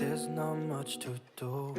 There's not much to do.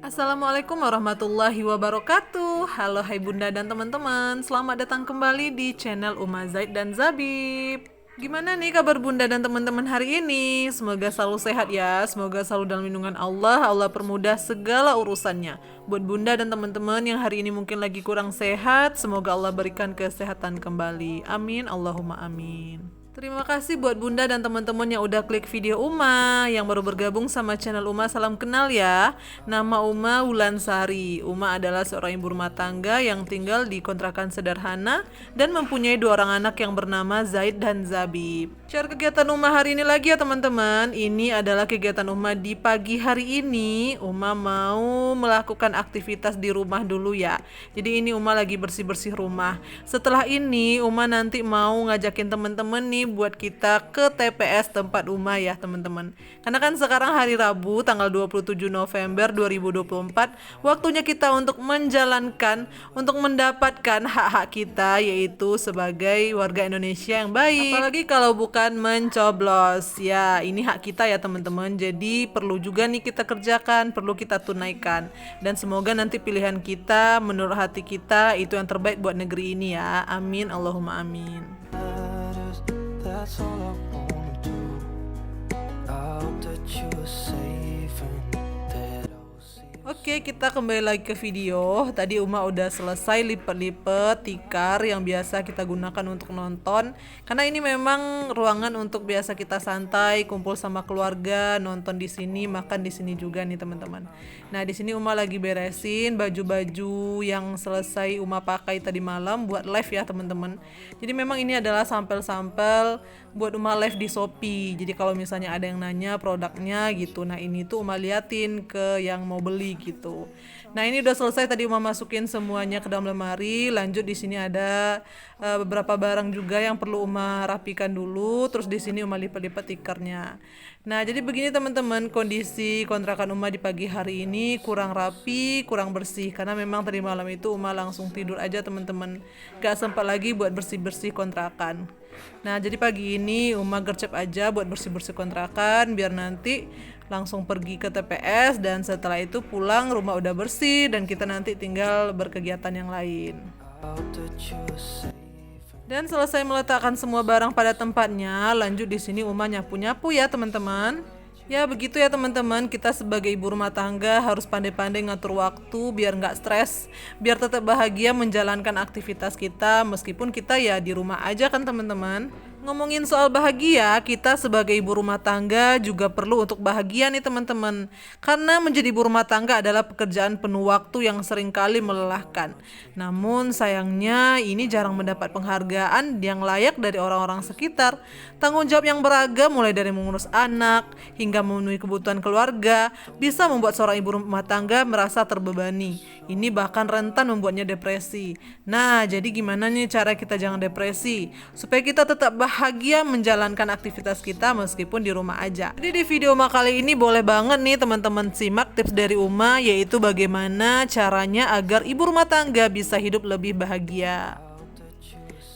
Assalamualaikum warahmatullahi wabarakatuh. Halo hai bunda dan teman-teman, selamat datang kembali di channel Uma Zaid dan Zabib. Gimana nih kabar bunda dan teman-teman hari ini? Semoga selalu sehat ya, semoga selalu dalam lindungan Allah. Allah permudah segala urusannya. Buat bunda dan teman-teman yang hari ini mungkin lagi kurang sehat, semoga Allah berikan kesehatan kembali. Amin, Allahumma amin. Terima kasih buat bunda dan teman-teman yang udah klik video Uma, yang baru bergabung sama channel Uma, salam kenal ya. Nama Uma Wulansari. Uma adalah seorang ibu rumah tangga yang tinggal di kontrakan sederhana dan mempunyai 2 orang anak yang bernama Zaid dan Zabib. Share kegiatan Uma hari ini lagi ya teman-teman. Ini adalah kegiatan Uma di pagi hari ini. Uma mau melakukan aktivitas di rumah dulu ya. Jadi ini Uma lagi bersih-bersih rumah. Setelah ini Uma nanti mau ngajakin teman-teman nih buat kita ke TPS tempat Uma ya teman-teman. Karena kan sekarang hari Rabu tanggal 27 November 2024, waktunya kita untuk menjalankan, untuk mendapatkan hak-hak kita, yaitu sebagai warga Indonesia yang baik. Apalagi kalau bukan mencoblos. Ya, ini hak kita ya teman-teman. Jadi perlu juga nih kita kerjakan, perlu kita tunaikan. Dan semoga nanti pilihan kita menurut hati kita itu yang terbaik buat negeri ini ya. Amin, Allahumma amin. That's all I wanna do. I hope that you are safe and that I'll see you. Oke, kita kembali lagi ke video. Tadi Uma udah selesai lipet-lipet tikar yang biasa kita gunakan untuk nonton. Karena ini memang ruangan untuk biasa kita santai, kumpul sama keluarga, nonton di sini, makan di sini juga nih teman-teman. Nah, di sini Uma lagi beresin baju-baju yang selesai Uma pakai tadi malam buat live ya teman-teman. Jadi memang ini adalah sampel-sampel buat Uma live di Shopee. Jadi kalau misalnya ada yang nanya produknya gitu, nah ini tuh Uma liatin ke yang mau beli gitu. Nah ini udah selesai tadi Uma masukin semuanya ke dalam lemari. Lanjut di sini ada beberapa barang juga yang perlu Uma rapikan dulu. Terus di sini Uma lipat-lipat tikernya. Nah jadi begini teman-teman, kondisi kontrakan Uma di pagi hari ini kurang rapi, kurang bersih. Karena memang tadi malam itu Uma langsung tidur aja teman-teman. Gak sempat lagi buat bersih-bersih kontrakan. Nah jadi pagi ini Uma gercep aja buat bersih-bersih kontrakan biar nanti langsung pergi ke TPS, dan setelah itu pulang rumah udah bersih dan kita nanti tinggal berkegiatan yang lain. I hope that you are safe. Dan selesai meletakkan semua barang pada tempatnya, lanjut di sini Uma nyapu-nyapu ya teman-teman. Ya begitu ya teman-teman, kita sebagai ibu rumah tangga harus pandai-pandai ngatur waktu biar nggak stres, biar tetap bahagia menjalankan aktivitas kita meskipun kita ya di rumah aja kan teman-teman. Ngomongin soal bahagia, kita sebagai ibu rumah tangga juga perlu untuk bahagia nih teman-teman. Karena menjadi ibu rumah tangga adalah pekerjaan penuh waktu yang seringkali melelahkan. Namun sayangnya ini jarang mendapat penghargaan yang layak dari orang-orang sekitar. Tanggung jawab yang beragam mulai dari mengurus anak hingga memenuhi kebutuhan keluarga bisa membuat seorang ibu rumah tangga merasa terbebani. Ini bahkan rentan membuatnya depresi. Nah, jadi gimana nih cara kita jangan depresi supaya kita tetap bahagia menjalankan aktivitas kita meskipun di rumah aja. Jadi di video Uma kali ini boleh banget nih teman-teman simak tips dari Uma, yaitu bagaimana caranya agar ibu rumah tangga bisa hidup lebih bahagia.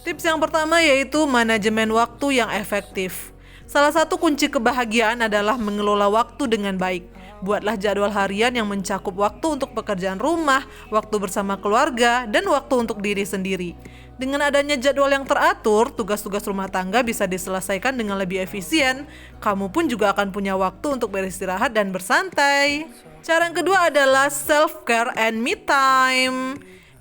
Tips yang pertama yaitu manajemen waktu yang efektif. Salah satu kunci kebahagiaan adalah mengelola waktu dengan baik. Buatlah jadwal harian yang mencakup waktu untuk pekerjaan rumah, waktu bersama keluarga, dan waktu untuk diri sendiri. Dengan adanya jadwal yang teratur, tugas-tugas rumah tangga bisa diselesaikan dengan lebih efisien. Kamu pun juga akan punya waktu untuk beristirahat dan bersantai. Cara yang kedua adalah self-care and me time.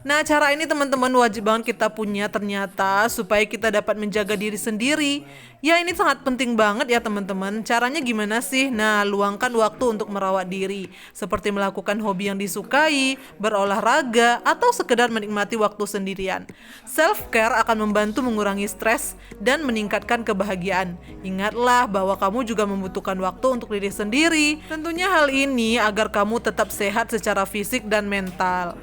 Nah, cara ini teman-teman wajib banget kita punya ternyata supaya kita dapat menjaga diri sendiri. Ya, ini sangat penting banget ya teman-teman. Caranya gimana sih? Nah, luangkan waktu untuk merawat diri, seperti melakukan hobi yang disukai, berolahraga, atau sekedar menikmati waktu sendirian. Self-care akan membantu mengurangi stres dan meningkatkan kebahagiaan. Ingatlah bahwa kamu juga membutuhkan waktu untuk diri sendiri. Tentunya hal ini agar kamu tetap sehat secara fisik dan mental.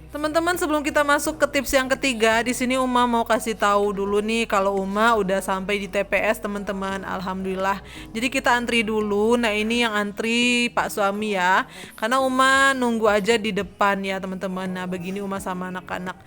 Teman-teman, sebelum kita masuk ke tips yang ketiga, di sini Uma mau kasih tahu dulu nih kalau Uma udah sampai di TPS teman-teman. Alhamdulillah. Jadi kita antri dulu. Nah, ini yang antri Pak suami ya. Karena Uma nunggu aja di depan ya teman-teman. Nah, begini Uma sama anak-anak.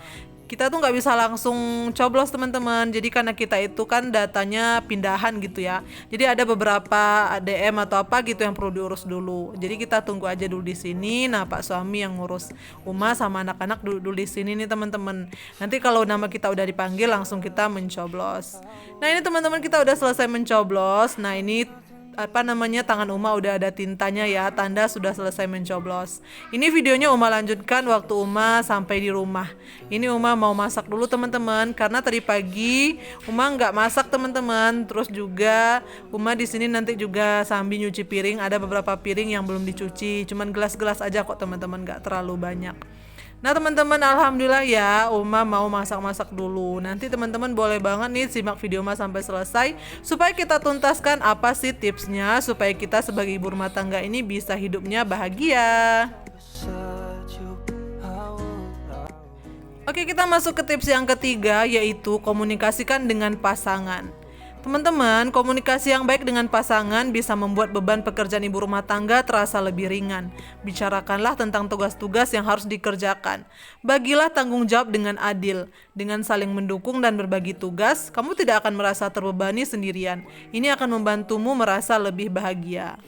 kita tuh nggak bisa langsung coblos teman-teman. Jadi karena kita itu kan datanya pindahan gitu ya, jadi ada beberapa ADM atau apa gitu yang perlu diurus dulu. Jadi kita tunggu aja dulu di sini. Nah, Pak suami yang ngurus Uma sama anak-anak dulu di sini nih teman-teman. Nanti kalau nama kita udah dipanggil langsung kita mencoblos. Nah, ini teman-teman kita udah selesai mencoblos. Nah, ini tangan Uma udah ada tintanya ya, tanda sudah selesai mencoblos. Ini videonya Uma lanjutkan waktu Uma sampai di rumah. Ini Uma mau masak dulu teman-teman, karena tadi pagi Uma nggak masak teman-teman. Terus juga Uma di sini nanti juga sambil nyuci piring, ada beberapa piring yang belum dicuci, cuman gelas-gelas aja kok teman-teman, nggak terlalu banyak. Nah teman-teman, alhamdulillah ya Uma mau masak-masak dulu. Nanti teman-teman boleh banget nih simak video Uma sampai selesai, supaya kita tuntaskan apa sih tipsnya supaya kita sebagai ibu rumah tangga ini bisa hidupnya bahagia. Oke, kita masuk ke tips yang ketiga, yaitu komunikasikan dengan pasangan. Teman-teman, komunikasi yang baik dengan pasangan bisa membuat beban pekerjaan ibu rumah tangga terasa lebih ringan. Bicarakanlah tentang tugas-tugas yang harus dikerjakan. Bagilah tanggung jawab dengan adil. Dengan saling mendukung dan berbagi tugas, kamu tidak akan merasa terbebani sendirian. Ini akan membantumu merasa lebih bahagia.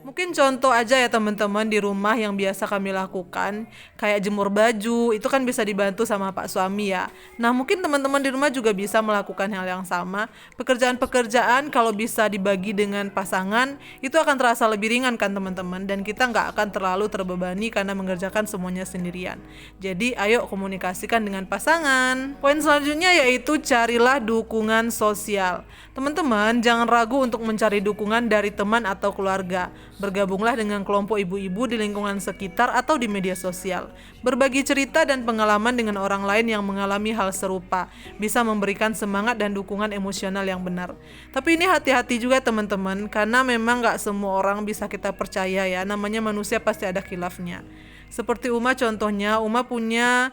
Mungkin contoh aja ya teman-teman di rumah yang biasa kami lakukan, kayak jemur baju, itu kan bisa dibantu sama Pak suami ya. Nah mungkin teman-teman di rumah juga bisa melakukan hal yang sama. Pekerjaan-pekerjaan kalau bisa dibagi dengan pasangan, itu akan terasa lebih ringan kan teman-teman, dan kita nggak akan terlalu terbebani karena mengerjakan semuanya sendirian. Jadi ayo komunikasikan dengan pasangan. Poin selanjutnya yaitu carilah dukungan sosial. Teman-teman jangan ragu untuk mencari dukungan dari teman atau keluarga. Bergabunglah dengan kelompok ibu-ibu di lingkungan sekitar atau di media sosial. Berbagi cerita dan pengalaman dengan orang lain yang mengalami hal serupa bisa memberikan semangat dan dukungan emosional yang benar. Tapi ini hati-hati juga teman-teman, karena memang gak semua orang bisa kita percaya ya. Namanya manusia pasti ada khilafnya. Seperti Uma contohnya, Uma punya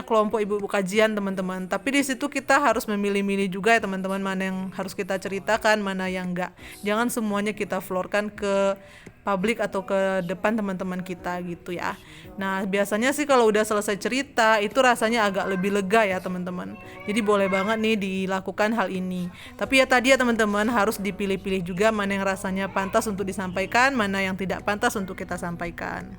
kelompok ibu-ibu kajian teman-teman. Tapi di situ kita harus memilih-milih juga ya teman-teman, mana yang harus kita ceritakan, mana yang enggak. Jangan semuanya kita florkan ke publik atau ke depan teman-teman kita gitu ya. Nah biasanya sih kalau udah selesai cerita itu rasanya agak lebih lega ya teman-teman. Jadi boleh banget nih dilakukan hal ini. Tapi ya tadi ya teman-teman, harus dipilih-pilih juga mana yang rasanya pantas untuk disampaikan, mana yang tidak pantas untuk kita sampaikan.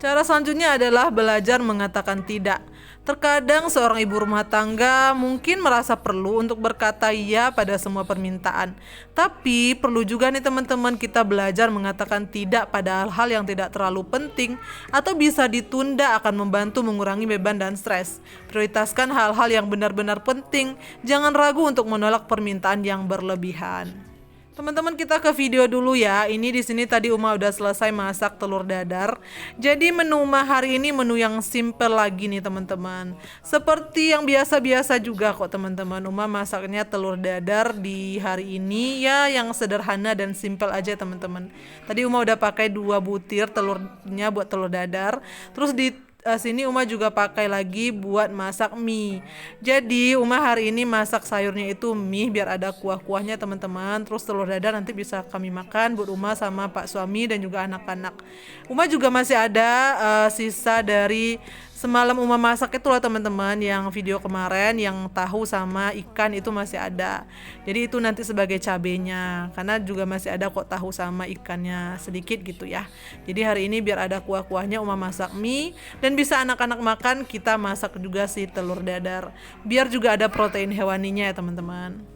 Cara selanjutnya adalah belajar mengatakan tidak. Terkadang seorang ibu rumah tangga mungkin merasa perlu untuk berkata iya pada semua permintaan. Tapi perlu juga nih teman-teman kita belajar mengatakan tidak pada hal-hal yang tidak terlalu penting atau bisa ditunda, akan membantu mengurangi beban dan stres. Prioritaskan hal-hal yang benar-benar penting. Jangan ragu untuk menolak permintaan yang berlebihan. Teman-teman kita ke video dulu ya. Ini di sini tadi Uma udah selesai masak telur dadar. Jadi menu Uma hari ini menu yang simple lagi nih teman-teman. Seperti yang biasa-biasa juga kok teman-teman. Uma masaknya telur dadar di hari ini ya yang sederhana dan simple aja teman-teman. Tadi Uma udah pakai 2 butir telurnya buat telur dadar. Terus di sini Uma juga pakai lagi buat masak mie. Jadi Uma hari ini masak sayurnya itu mie biar ada kuah-kuahnya teman-teman. Terus telur dadar nanti bisa kami makan buat Uma sama Pak suami dan juga anak-anak. Uma juga masih ada sisa dari semalam Uma masak itu loh teman-teman, yang video kemarin yang tahu sama ikan itu masih ada. Jadi itu nanti sebagai cabenya, karena juga masih ada kok tahu sama ikannya sedikit gitu ya. Jadi hari ini biar ada kuah-kuahnya Uma masak mie, dan bisa anak-anak makan, kita masak juga si telur dadar. Biar juga ada protein hewaninya ya teman-teman.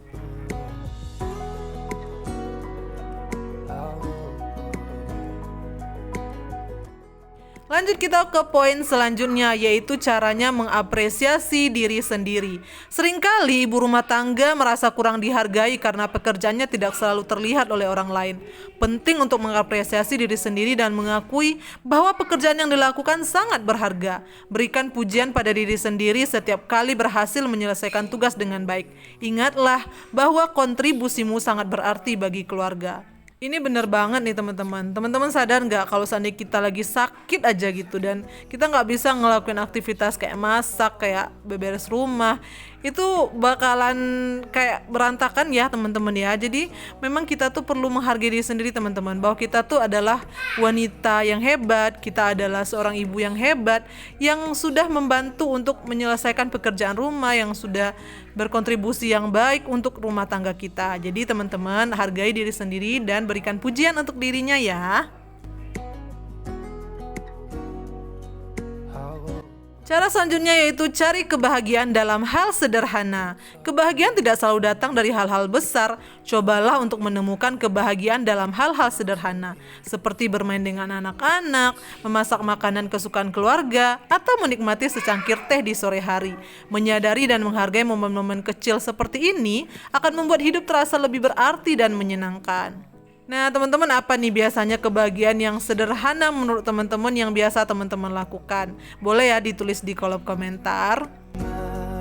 Lanjut kita ke poin selanjutnya, yaitu caranya mengapresiasi diri sendiri. Seringkali ibu rumah tangga merasa kurang dihargai karena pekerjaannya tidak selalu terlihat oleh orang lain. Penting untuk mengapresiasi diri sendiri dan mengakui bahwa pekerjaan yang dilakukan sangat berharga. Berikan pujian pada diri sendiri setiap kali berhasil menyelesaikan tugas dengan baik. Ingatlah bahwa kontribusimu sangat berarti bagi keluarga. Ini bener banget nih teman-teman. Teman-teman sadar nggak kalau seandainya kita lagi sakit aja gitu dan kita nggak bisa ngelakuin aktivitas kayak masak, kayak beberes rumah, itu bakalan kayak berantakan ya teman-teman ya. Jadi memang kita tuh perlu menghargai diri sendiri teman-teman, bahwa kita tuh adalah wanita yang hebat, kita adalah seorang ibu yang hebat yang sudah membantu untuk menyelesaikan pekerjaan rumah, yang sudah berkontribusi yang baik untuk rumah tangga kita. Jadi teman-teman, hargai diri sendiri dan berikan pujian untuk dirinya ya. Cara selanjutnya yaitu cari kebahagiaan dalam hal sederhana. Kebahagiaan tidak selalu datang dari hal-hal besar. Cobalah untuk menemukan kebahagiaan dalam hal-hal sederhana, seperti bermain dengan anak-anak, memasak makanan kesukaan keluarga, atau menikmati secangkir teh di sore hari. Menyadari dan menghargai momen-momen kecil seperti ini akan membuat hidup terasa lebih berarti dan menyenangkan. Nah teman-teman, apa nih biasanya kebahagiaan yang sederhana menurut teman-teman yang biasa teman-teman lakukan? Boleh ya ditulis di kolom komentar.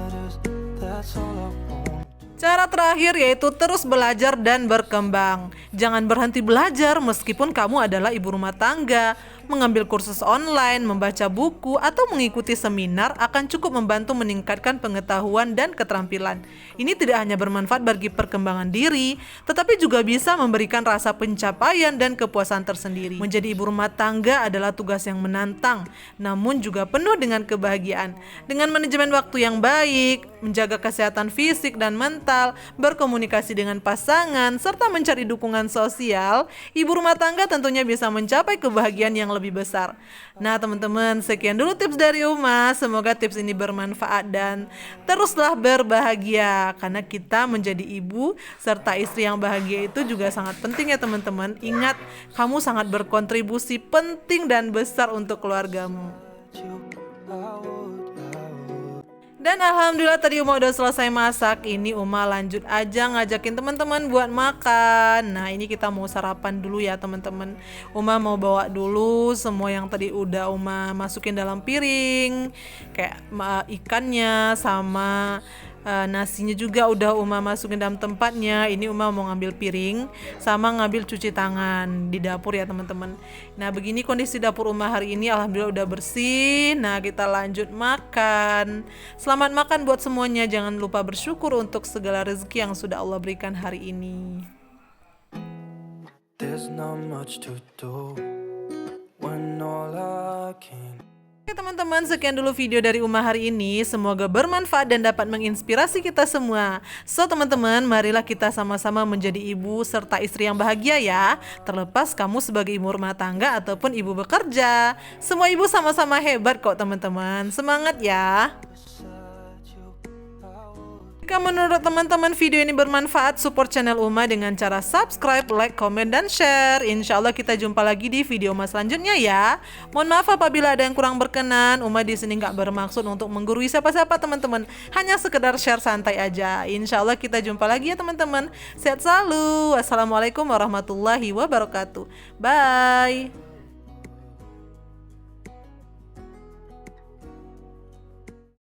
matters. That's all I want. Cara terakhir yaitu terus belajar dan berkembang. Jangan berhenti belajar meskipun kamu adalah ibu rumah tangga. Mengambil kursus online, membaca buku, atau mengikuti seminar akan cukup membantu meningkatkan pengetahuan dan keterampilan. Ini tidak hanya bermanfaat bagi perkembangan diri, tetapi juga bisa memberikan rasa pencapaian dan kepuasan tersendiri. Menjadi ibu rumah tangga adalah tugas yang menantang, namun juga penuh dengan kebahagiaan. Dengan manajemen waktu yang baik, menjaga kesehatan fisik dan mental, berkomunikasi dengan pasangan, serta mencari dukungan sosial, ibu rumah tangga tentunya bisa mencapai kebahagiaan yang lebih besar. Nah teman-teman, sekian dulu tips dari Uma. Semoga tips ini bermanfaat dan teruslah berbahagia, karena kita menjadi ibu serta istri yang bahagia itu juga sangat penting ya teman-teman. Ingat, kamu sangat berkontribusi penting dan besar untuk keluargamu. You, I would. Dan alhamdulillah tadi Uma udah selesai masak. Ini Uma lanjut aja ngajakin teman-teman buat makan. Nah ini kita mau sarapan dulu ya teman-teman. Uma mau bawa dulu semua yang tadi udah Uma masukin dalam piring, kayak ikannya sama nasinya juga udah Uma masukin dalam tempatnya. Ini Uma mau ngambil piring sama ngambil cuci tangan di dapur ya teman-teman. Nah begini kondisi dapur Uma hari ini, alhamdulillah udah bersih. Nah kita lanjut makan. Selamat makan buat semuanya. Jangan lupa bersyukur untuk segala rezeki yang sudah Allah berikan hari ini. There's not much to do when all I can. Oke teman-teman, sekian dulu video dari Uma hari ini. Semoga bermanfaat dan dapat menginspirasi kita semua. So teman-teman, marilah kita sama-sama menjadi ibu serta istri yang bahagia ya. Terlepas kamu sebagai ibu rumah tangga ataupun ibu bekerja. Semua ibu sama-sama hebat kok teman-teman. Semangat ya. Jika menurut teman-teman video ini bermanfaat, support channel Uma dengan cara subscribe, like, komen, dan share. Insya Allah kita jumpa lagi di video Uma selanjutnya ya. Mohon maaf apabila ada yang kurang berkenan. Uma di sini nggak bermaksud untuk menggurui siapa-siapa teman-teman. Hanya sekedar share santai aja. Insya Allah kita jumpa lagi ya teman-teman. Sehat selalu. Wassalamualaikum warahmatullahi wabarakatuh. Bye.